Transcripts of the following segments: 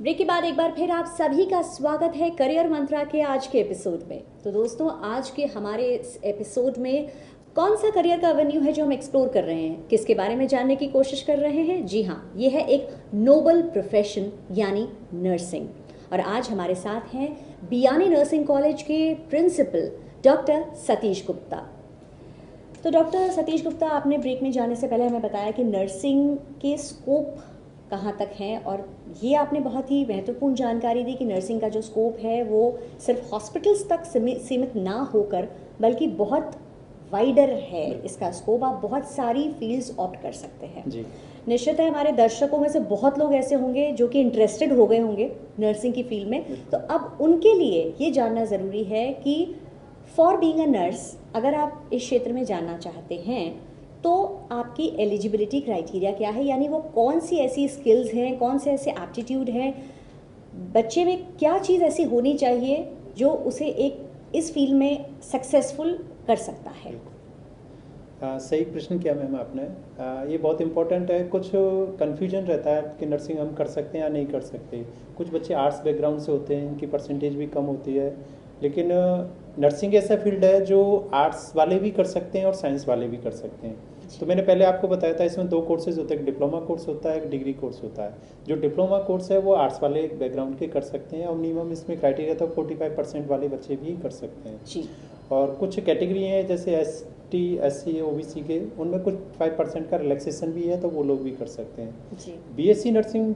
Break के बाद एक बार फिर आप सभी का स्वागत है करियर मंत्रा के आज के एपिसोड में। तो दोस्तों, आज के हमारे इस एपिसोड में कौन सा करियर का एवेन्यू है जो हम एक्सप्लोर कर रहे हैं, किसके बारे में जानने की कोशिश कर रहे हैं? जी हाँ, ये है एक नोबल प्रोफेशन यानी नर्सिंग। और आज हमारे साथ हैं बियानी नर्सिंग कॉलेज के प्रिंसिपल डॉक्टर सतीश गुप्ता। तो डॉक्टर सतीश गुप्ता, आपने ब्रेक में जाने से पहले हमें बताया कि नर्सिंग के स्कोप कहाँ तक हैं, और ये आपने बहुत ही महत्वपूर्ण जानकारी दी कि नर्सिंग का जो स्कोप है वो सिर्फ हॉस्पिटल्स तक सीमित ना होकर बल्कि बहुत वाइडर है इसका स्कोप। आप बहुत सारी फील्ड्स ऑप्ट कर सकते हैं जी। निश्चित है हमारे दर्शकों में से बहुत लोग ऐसे होंगे जो कि इंटरेस्टेड हो गए होंगे नर्सिंग की फील्ड में। तो अब उनके लिए ये जानना ज़रूरी है कि फॉर बीइंग अ नर्स, अगर आप इस क्षेत्र में जानना चाहते हैं तो आपकी एलिजिबिलिटी क्राइटेरिया क्या है, यानी वो कौन सी ऐसी स्किल्स हैं, कौन से ऐसे एप्टीट्यूड हैं, बच्चे में क्या चीज़ ऐसी होनी चाहिए जो उसे एक इस फील्ड में सक्सेसफुल कर सकता है? सही प्रश्न किया मैम आपने। ये बहुत इम्पोर्टेंट है। कुछ कन्फ्यूजन रहता है कि नर्सिंग हम कर सकते हैं या नहीं कर सकते। कुछ बच्चे आर्ट्स बैकग्राउंड से होते हैं, इनकी परसेंटेज भी कम होती है, लेकिन नर्सिंग ऐसा फील्ड है जो आर्ट्स वाले भी कर सकते हैं और साइंस वाले भी कर सकते हैं। तो मैंने पहले आपको बताया था, इसमें 2 कोर्सेज होते हैं, एक डिप्लोमा कोर्स होता है, एक डिग्री कोर्स होता है। जो डिप्लोमा कोर्स है वो आर्ट्स वाले बैकग्राउंड के कर सकते हैं और मिनिमम इसमें क्राइटेरिया तो 45% वाले बच्चे भी कर सकते हैं जी। और कुछ कैटेगरी हैं जैसे ST, SC, OBC के, उनमें कुछ 5% का रिलैक्सेशन भी है, तो वो लोग भी कर सकते हैं जी। BSc नर्सिंग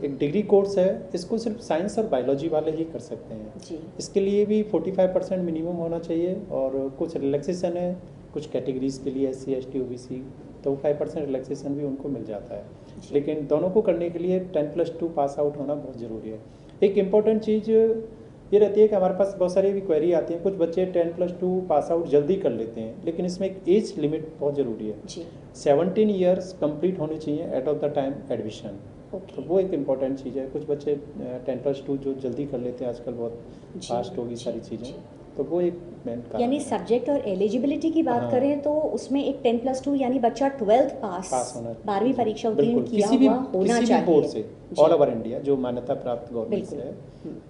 एक डिग्री कोर्स है, इसको सिर्फ साइंस और बायोलॉजी वाले ही कर सकते हैं जी। इसके लिए भी 45% मिनिमम होना चाहिए और कुछ रिलैक्सेशन है कुछ कैटेगरीज के लिए SC, ST, OBC, तो 5% रिलैक्सेशन भी उनको मिल जाता है। लेकिन दोनों को करने के लिए 10+2 पास आउट होना बहुत ज़रूरी है। एक इम्पॉर्टेंट चीज़ ये रहती है कि हमारे पास बहुत सारी क्वेरी आती हैं, कुछ बच्चे 10+2 पास आउट जल्दी कर लेते हैं, लेकिन इसमें एक एज लिमिट बहुत ज़रूरी है जी। 17 ईयर्स कंप्लीट होनी चाहिए at of the time admission. Okay. तो वो एक इम्पॉर्टेंट चीज़ है। कुछ बच्चे 10+2 जो जल्दी कर लेते हैं, आजकल बहुत फास्ट होगी सारी चीज़ें, तो वो एक मेन कारण यानी है। सब्जेक्ट और एलिजिबिलिटी की बात करें तो उसमें एक 10+2 यानी बच्चा 12th पास होना, 12वीं परीक्षा उत्तीर्ण किया किसी भी हुआ होना चाहिए बोर्ड से, ऑल ओवर इंडिया जो मान्यता प्राप्त गवर्नमेंट से है,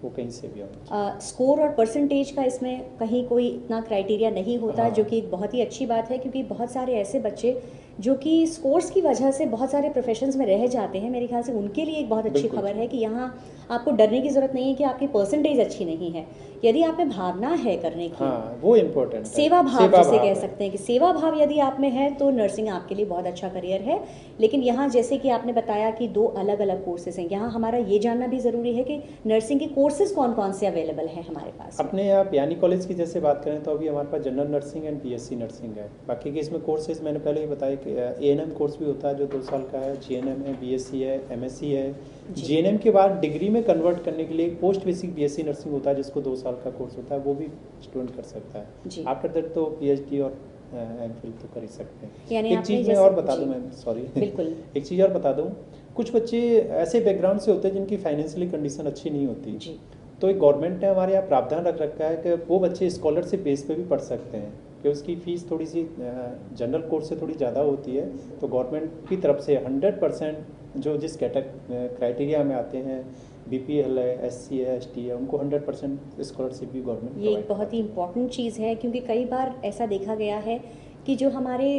वो कहीं से भी होना। स्कोर और परसेंटेज का इसमें कहीं कोई इतना क्राइटेरिया नहीं होता, जो कि एक बहुत ही अच्छी बात है, क्योंकि बहुत सारे ऐसे बच्चे जो कि स्कोर्स की वजह से बहुत सारे प्रोफेशंस में रह जाते हैं। मेरे ख्याल से उनके लिए एक बहुत अच्छी खबर है कि यहाँ आपको डरने की ज़रूरत नहीं है कि आपकी परसेंटेज अच्छी नहीं है। यदि आप में भावना है करने की, वो इम्पोर्टेंट है, सेवा भाव जिसे कह सकते हैं कि सेवा भाव यदि आप में है तो नर्सिंग आपके लिए बहुत अच्छा करियर है। लेकिन यहाँ जैसे कि आपने बताया कि 2 अलग अलग कोर्सेज हैं, यहाँ हमारा ये जानना भी ज़रूरी है कि नर्सिंग के कोर्सेज कौन कौन से अवेलेबल हैं हमारे पास। अपने यहाँ बियानी कॉलेज की जैसे बात करें तो अभी हमारे पास general nursing and BSc nursing है। बाकी के इसमें कोर्सेज मैंने पहले ही बताया कि ANM कोर्स भी होता है जो 2 साल का है, GNM है, BSc है, MSc है। GNM के बाद डिग्री में कन्वर्ट करने के लिए पोस्ट बेसिक BSc नर्सिंग होता है जिसको 2 साल का कोर्स होता है, वो भी स्टूडेंट कर सकता है। आफ्टर दैट तो PhD और MPhil तो कर ही सकते हैं। एक चीज़ मैं और बता दूं मैम, सॉरी बिल्कुल एक चीज़ और बता दूं, कुछ बच्चे ऐसे बैकग्राउंड से होते हैं जिनकी फाइनेंशियली कंडीशन अच्छी नहीं होती जी। तो एक गवर्नमेंट ने हमारे यहाँ प्रावधान रख रखा है कि वो बच्चे स्कॉलरशिप बेस पे भी पढ़ सकते हैं, कि उसकी फ़ीस थोड़ी सी जनरल कोर्स से थोड़ी ज़्यादा होती है। तो गवर्नमेंट की तरफ से 100% जो जिस क्राइटेरिया में आते हैं, BPL है, SC है, ST है, उनको 100% स्कॉलरशिप भी गवर्नमेंट। ये एक बहुत ही इम्पॉर्टेंट चीज़ है, क्योंकि कई बार ऐसा देखा गया है कि जो हमारे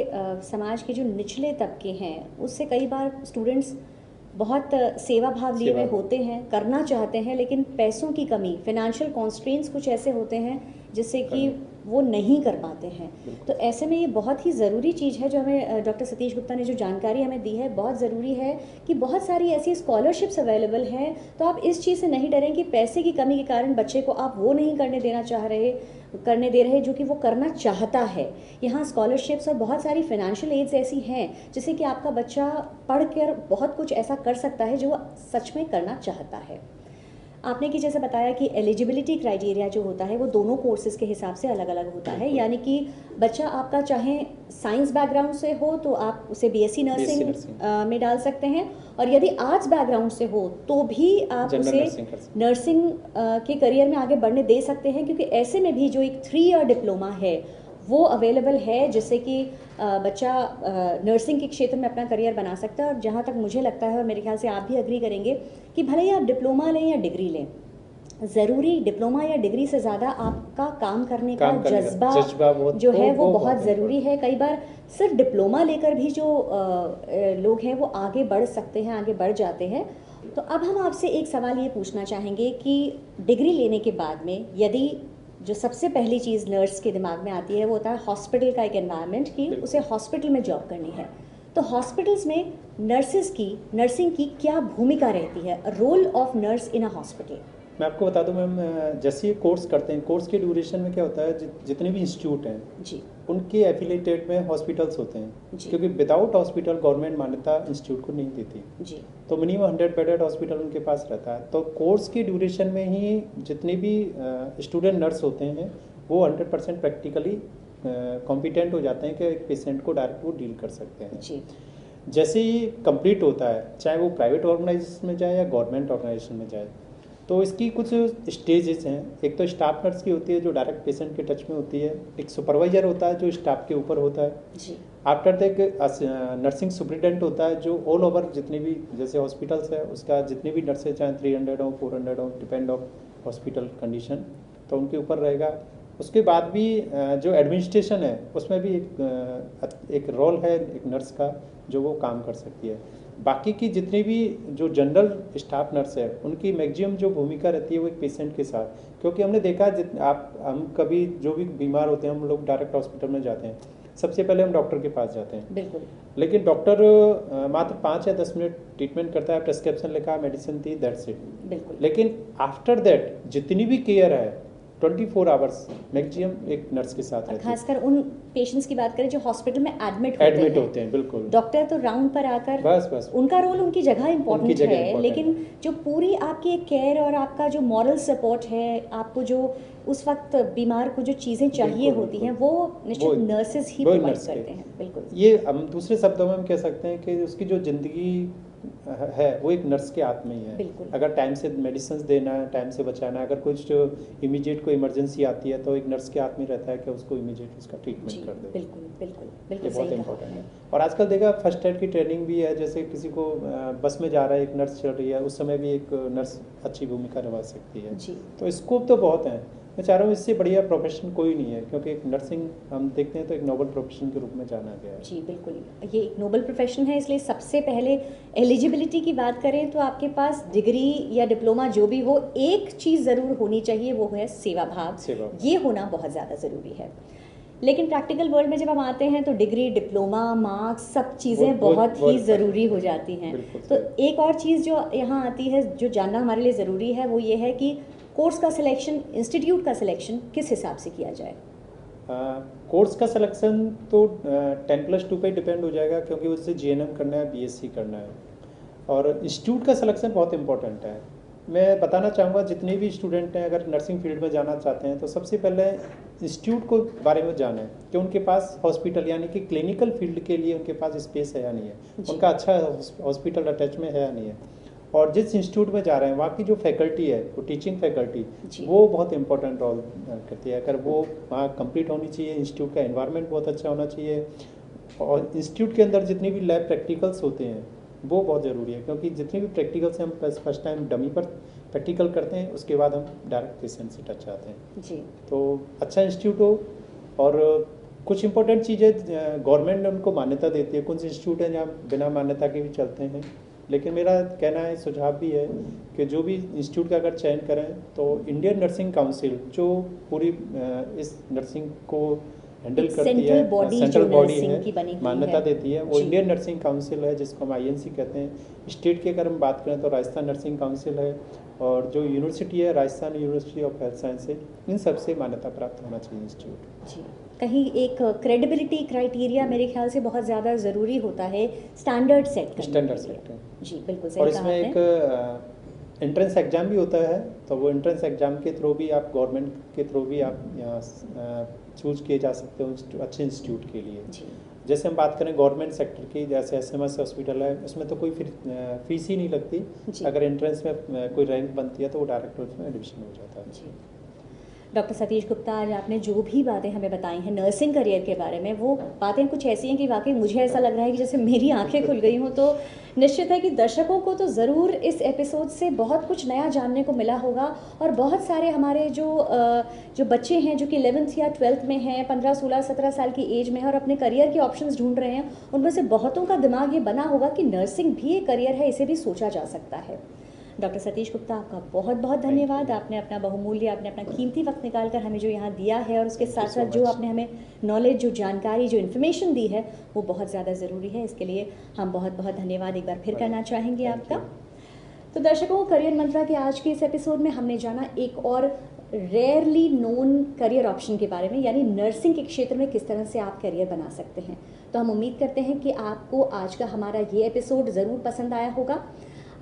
समाज के जो निचले तबके हैं उससे कई बार स्टूडेंट्स बहुत सेवा भाव लिए हुए होते हैं, करना चाहते हैं, लेकिन पैसों की कमी, फाइनेंशियल कॉन्स्ट्रेंट्स कुछ ऐसे होते हैं जिससे कि वो नहीं कर पाते हैं। तो ऐसे में ये बहुत ही ज़रूरी चीज़ है जो हमें डॉक्टर सतीश गुप्ता ने जो जानकारी हमें दी है, बहुत ज़रूरी है कि बहुत सारी ऐसी स्कॉलरशिप्स अवेलेबल हैं। तो आप इस चीज़ से नहीं डरें कि पैसे की कमी के कारण बच्चे को आप वो नहीं करने दे रहे जो कि वो करना चाहता है। यहाँ स्कॉलरशिप्स और बहुत सारी फाइनेंशियल एड्स ऐसी हैं जिससे कि आपका बच्चा पढ़कर बहुत कुछ ऐसा कर सकता है जो वो सच में करना चाहता है। आपने कि जैसे बताया कि एलिजिबिलिटी क्राइटेरिया जो होता है वो दोनों कोर्सेज के हिसाब से अलग अलग होता है, यानी कि बच्चा आपका चाहे साइंस बैकग्राउंड से हो तो आप उसे BSc नर्सिंग में डाल सकते हैं, और यदि आर्ट्स बैकग्राउंड से हो तो भी आप उसे नर्सिंग के करियर में आगे बढ़ने दे सकते हैं, क्योंकि ऐसे में भी जो एक 3 ईयर डिप्लोमा है वो अवेलेबल है जिससे कि बच्चा नर्सिंग के क्षेत्र में अपना करियर बना सकता है। और जहाँ तक मुझे लगता है, और मेरे ख्याल से आप भी एग्री करेंगे, कि भले ही आप डिप्लोमा लें या डिग्री लें, ज़रूरी डिप्लोमा या डिग्री से ज़्यादा आपका काम करने का जज्बा जो है वो बहुत ज़रूरी है। कई बार सिर्फ डिप्लोमा लेकर भी जो लोग हैं वो आगे बढ़ सकते हैं, आगे बढ़ जाते हैं। तो अब हम आपसे एक सवाल ये पूछना चाहेंगे कि डिग्री लेने के बाद में यदि जो सबसे पहली चीज़ नर्स के दिमाग में आती है वो होता है हॉस्पिटल का एक एनवायरनमेंट, कि उसे हॉस्पिटल में जॉब करनी है, तो हॉस्पिटल्स में नर्सिंग की क्या भूमिका रहती है, role of nurse in a hospital? मैं आपको बता दूं मैम, जैसे ये कोर्स करते हैं, कोर्स के ड्यूरेशन में क्या होता है, जितने भी इंस्टीट्यूट हैं जी, उनके एफिलेटेड में हॉस्पिटल्स होते हैं, जी, क्योंकि विदाउट हॉस्पिटल गवर्नमेंट मान्यता इंस्टीट्यूट को नहीं देती जी, तो मिनिमम 100 बेडेड हॉस्पिटल उनके पास रहता है। तो कोर्स की ड्यूरेशन में ही जितने भी स्टूडेंट नर्स होते हैं वो 100% प्रैक्टिकली कॉम्पिटेंट हो जाते हैं कि एक पेशेंट को डायरेक्ट वो डील कर सकते हैं। जी, जैसे ही कंप्लीट होता है, चाहे वो प्राइवेट ऑर्गेनाइजेशन में जाए या गवर्नमेंट ऑर्गेनाइजेशन में जाए, तो इसकी कुछ स्टेजेस हैं। एक तो स्टाफ नर्स की होती है जो डायरेक्ट पेशेंट के टच में होती है, एक सुपरवाइजर होता है जो स्टाफ के ऊपर होता है, जी, आफ्टर दैट नर्सिंग सुपरिटेंडेंट होता है जो ऑल ओवर जितनी भी जैसे हॉस्पिटल्स है उसका जितनी भी नर्सेज चाहे 300 हो 400 हो, डिपेंड ऑफ हॉस्पिटल कंडीशन, तो उनके ऊपर रहेगा। उसके बाद भी जो एडमिनिस्ट्रेशन है उसमें भी एक रोल है एक नर्स का जो वो काम कर सकती है। बाकी की जितनी भी जो जनरल स्टाफ नर्स है उनकी मैक्सिमम जो भूमिका रहती है वो एक पेशेंट के साथ, क्योंकि हमने देखा हम कभी जो भी बीमार होते हैं हम लोग डायरेक्ट हॉस्पिटल में जाते हैं, सबसे पहले हम डॉक्टर के पास जाते हैं। बिल्कुल। लेकिन डॉक्टर मात्र 5 या 10 मिनट ट्रीटमेंट करता है, प्रेस्क्रिप्शन लिखा, मेडिसिन दी, दैट्स इट। बिल्कुल। लेकिन आफ्टर दैट जितनी भी केयर है 24 आवर्स मैक्सिमम एक नर्स के साथ रहती है। खासकर उन पेशेंट्स की बात करें जो हॉस्पिटल में एडमिट होते हैं बिल्कुल। डॉक्टर तो राउंड पर आकर बस उनका रोल उनकी जगह इम्पोर्टेंट है, लेकिन जो पूरी आपकी एक केयर और आपका जो मॉरल सपोर्ट है, आपको जो उस वक्त बीमार को जो चीज़ें चाहिए होती हैं वो निश्चित नर्सेज ही प्रोवाइड करते हैं। बिल्कुल। ये हम दूसरे शब्दों में हम कह सकते हैं कि उसकी जो जिंदगी है वो एक नर्स के हाथ में ही है। बिल्कुल। अगर टाइम से मेडिसिन देना है, टाइम से बचाना है, अगर कुछ इमीडिएट कोई इमरजेंसी आती है तो एक नर्स के हाथ में रहता है कि उसको इमीडिएट उसका ट्रीटमेंट कर दे। बिल्कुल बिल्कुल बिल्कुल, ये बहुत इंपॉर्टेंट है। और आजकल देखा फर्स्ट एड की ट्रेनिंग भी है, जैसे किसी को बस में जा रहा है, एक नर्स चल रही है, उस समय भी एक नर्स अच्छी भूमिका निभा सकती है जी। तो स्कोप तो बहुत है। मैं चाह रहा हूँ इससे बढ़िया प्रोफेशन कोई नहीं है, क्योंकि एक नर्सिंग हम देखते हैं तो एक नोबल प्रोफेशन के रूप में जाना गया है। जी बिल्कुल, ये एक नोबल प्रोफेशन है। इसलिए सबसे पहले एलिजिबिलिटी की बात करें तो आपके पास डिग्री या डिप्लोमा जो भी हो, एक चीज़ ज़रूर होनी चाहिए, वो है सेवा भाव। ये होना बहुत ज़्यादा ज़रूरी है। लेकिन प्रैक्टिकल वर्ल्ड में जब हम आते हैं तो डिग्री, डिप्लोमा, मार्क्स, सब चीज़ें बहुत ही ज़रूरी हो जाती हैं। तो एक और चीज़ जो यहाँ आती है, जो जानना हमारे लिए ज़रूरी है, वो ये है कि कोर्स का सिलेक्शन, इंस्टीट्यूट का सिलेक्शन किस हिसाब से किया जाए? कोर्स का सिलेक्शन तो 10+2 पे डिपेंड हो जाएगा, क्योंकि उससे जीएनएम करना है, बीएससी करना है। और इंस्टीट्यूट का सिलेक्शन बहुत इंपॉर्टेंट है। मैं बताना चाहूँगा जितने भी स्टूडेंट हैं अगर नर्सिंग फील्ड में जाना चाहते हैं तो सबसे पहले इंस्टीट्यूट को बारे में जानें कि उनके पास हॉस्पिटल यानी कि क्लिनिकल फील्ड के लिए उनके पास स्पेस है या नहीं है, उनका अच्छा हॉस्पिटल अटैच में है या नहीं है, और जिस इंस्टीट्यूट में जा रहे हैं वहाँ की जो फैकल्टी है, वो टीचिंग फैकल्टी, वो बहुत इंपॉर्टेंट रोल करती है। अगर वो वहाँ कंप्लीट होनी चाहिए, इंस्टीट्यूट का एनवायरनमेंट बहुत अच्छा होना चाहिए, और इंस्टीट्यूट के अंदर जितनी भी लैब प्रैक्टिकल्स होते हैं वो बहुत ज़रूरी है, क्योंकि जितनी भी प्रैक्टिकल्स हम फर्स्ट टाइम डमी पर प्रैक्टिकल करते हैं, उसके बाद हम डायरेक्ट पेशेंट से टच आते हैं जी। तो अच्छा इंस्टीट्यूट हो, और कुछ इंपॉर्टेंट चीज़ें गवर्नमेंट ने उनको मान्यता देती है, कुछ इंस्टीट्यूट हैं जहाँ बिना मान्यता के भी चलते हैं। लेकिन मेरा कहना है, सुझाव भी है कि जो भी इंस्टीट्यूट का अगर चयन करें तो इंडियन नर्सिंग काउंसिल जो पूरी इस नर्सिंग को हैंडल करती है, सेंट्रल बॉडी है, मान्यता देती है, वो इंडियन नर्सिंग काउंसिल है, जिसको हम आईएनसी कहते हैं। स्टेट की अगर हम बात करें तो राजस्थान नर्सिंग काउंसिल है, और जो यूनिवर्सिटी है Rajasthan university of health sciences, इन सब से मान्यता प्राप्त होना चाहिए इंस्टीट्यूट जी। कहीं एक क्रेडिबिलिटी क्राइटेरिया मेरे ख्याल से बहुत ज़्यादा ज़रूरी होता है, स्टैंडर्ड सेट जी बिल्कुल सही। और इसमें एक एंट्रेंस एग्ज़ाम भी होता है, तो वो एंट्रेंस एग्ज़ाम के थ्रू भी आप गवर्नमेंट के थ्रू भी आप यहाँ चूज किए जा सकते हो अच्छे इंस्टीट्यूट के लिए जी। जैसे हम बात करें गवर्नमेंट सेक्टर की, जैसे एसएमएस हॉस्पिटल है, उसमें तो कोई फीस ही नहीं लगती। अगर एंट्रेंस में कोई रैंक बनती है तो वो डायरेक्ट उसमें एडमिशन हो जाता है जी। डॉक्टर सतीश गुप्ता, आज आपने जो भी बातें हमें बताई हैं नर्सिंग करियर के बारे में, वो बातें कुछ ऐसी हैं कि वाकई मुझे ऐसा लग रहा है कि जैसे मेरी आंखें खुल गई हों। तो निश्चित है कि दर्शकों को तो ज़रूर इस एपिसोड से बहुत कुछ नया जानने को मिला होगा, और बहुत सारे हमारे जो बच्चे हैं जो कि 11th या 12th में हैं, 15, 16, 17 साल की एज में हैं और अपने करियर के ऑप्शंस ढूंढ रहे हैं, उनमें से बहुतों का दिमाग ये बना होगा कि नर्सिंग भी एक करियर है, इसे भी सोचा जा सकता है। डॉक्टर सतीश गुप्ता, आपका बहुत बहुत धन्यवाद। आपने अपना बहुमूल्य, आपने अपना कीमती वक्त निकाल कर हमें जो यहाँ दिया है, और उसके साथ साथ जो आपने हमें नॉलेज, जो जानकारी, जो इन्फॉर्मेशन दी है, वो बहुत ज़्यादा ज़रूरी है। इसके लिए हम बहुत बहुत धन्यवाद एक बार फिर करना चाहेंगे आपका। तो दर्शकों, करियर मंत्रा के आज के इस एपिसोड में हमने जाना एक और रेयरली नोन करियर ऑप्शन के बारे में, यानी नर्सिंग के क्षेत्र में किस तरह से आप करियर बना सकते हैं। तो हम उम्मीद करते हैं कि आपको आज का हमारा ये एपिसोड ज़रूर पसंद आया होगा।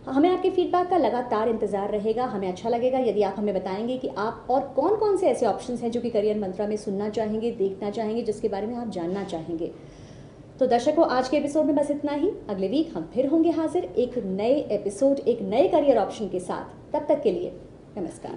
हमें आपके फीडबैक का लगातार इंतजार रहेगा। हमें अच्छा लगेगा यदि आप हमें बताएंगे कि आप और कौन कौन से ऐसे ऑप्शंस हैं जो कि करियर मंत्रा में सुनना चाहेंगे, देखना चाहेंगे, जिसके बारे में आप जानना चाहेंगे। तो दर्शकों, आज के एपिसोड में बस इतना ही। अगले वीक हम फिर होंगे हाजिर एक नए एपिसोड, एक नए करियर ऑप्शन के साथ। तब तक के लिए नमस्कार।